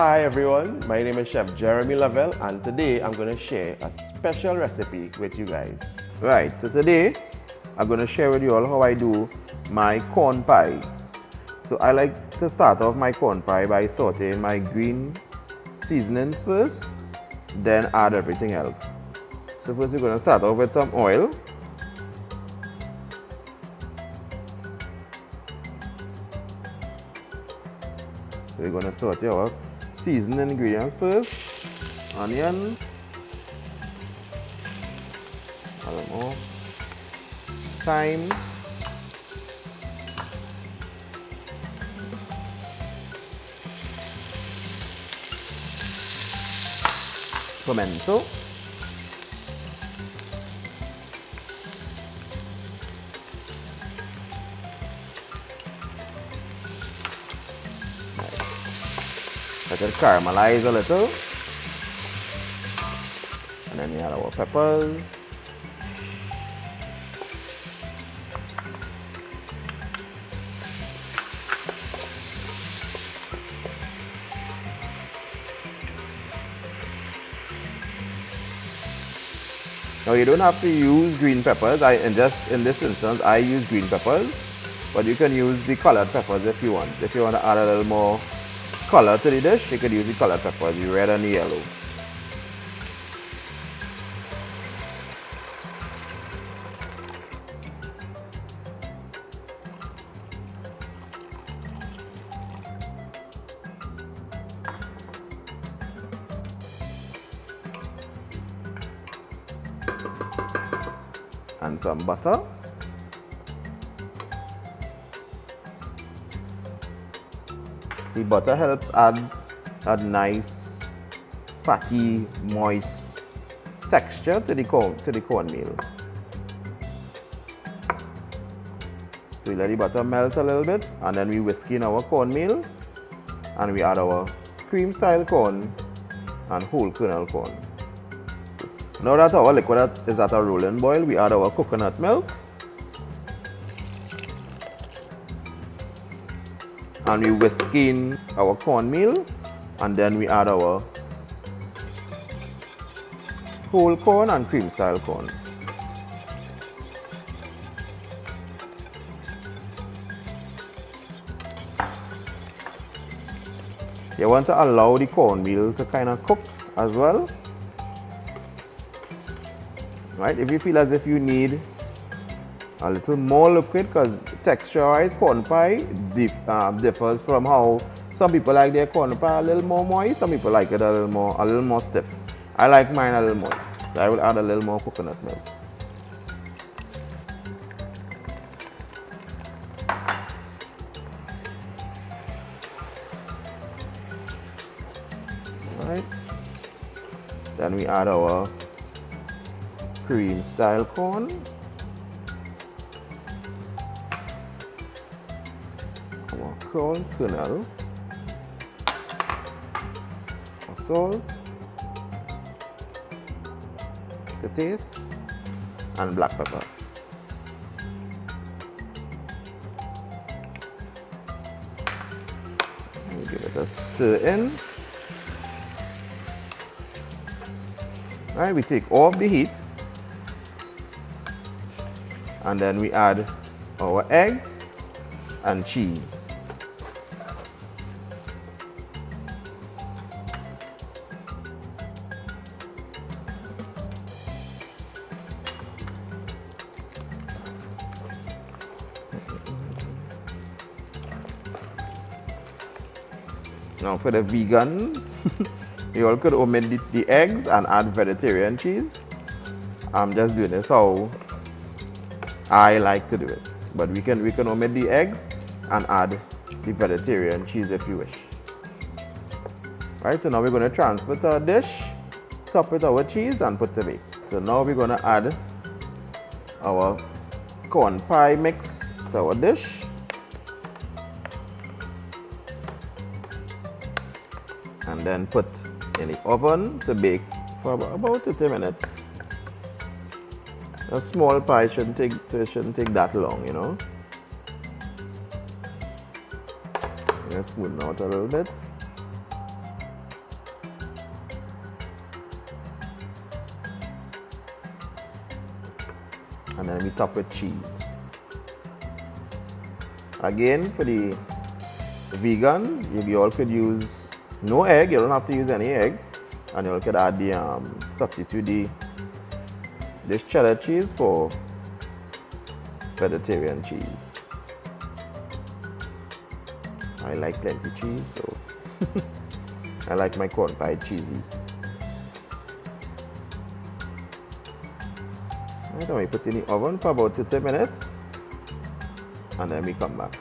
Hi everyone, my name is Chef Jeremy Lovell and today I'm going to share a special recipe with you guys. Right, so today I'm going to share with you all how I do my corn pie. So I like to start off my corn pie by sauteing my green seasonings first, then add everything else. So first we're going to start off with some oil. So we're going to saute our seasoning ingredients first. Onion, a little more, thyme, pimento, let it caramelize a little, and then we add our peppers, now you don't have to use green peppers. In this instance I use green peppers, but you can use the colored peppers if you want. If you want to add a little more color to the dish, you could use the colored peppers, the red and the yellow. And some butter. The butter helps add a nice, fatty, moist texture to the cornmeal. So we let the butter melt a little bit, and then we whisk in our cornmeal, and we add our cream style corn and whole kernel corn. Now that our liquid is at a rolling boil, we add our coconut milk. And we whisk in our cornmeal, and then we add our whole corn and cream style corn. You want to allow the cornmeal to kind of cook as well. Right? If you feel as if you need a little more liquid, because texture-wise corn pie differs from how some people like their corn pie a little more moist, some people like it a little more stiff. I like mine a little moist, so I will add a little more coconut milk. Right. Then we add our cream style corn. Corn kernel, salt to taste, and black pepper. We give it a stir in. All right, we take off the heat, and then we add our eggs and cheese. Now for the vegans, you all could omit the eggs and add vegetarian cheese. I'm just doing this how I like to do it. But we can omit the eggs and add the vegetarian cheese if you wish. Right, so now we're going to transfer to our dish, top with our cheese and put to bake. So now we're going to add our corn pie mix to our dish. And then put in the oven to bake for about 30 minutes. A small pie shouldn't take that long, you know. Just smoothen out a little bit. then we top with cheese. Again, for the vegans, you all could use no egg. You don't have to use any egg, and you all could add the substitute this cheddar cheese for vegetarian cheese. I like plenty cheese, so I like my corn pie cheesy. Right, then we put in the oven for about 30 minutes, and then we come back.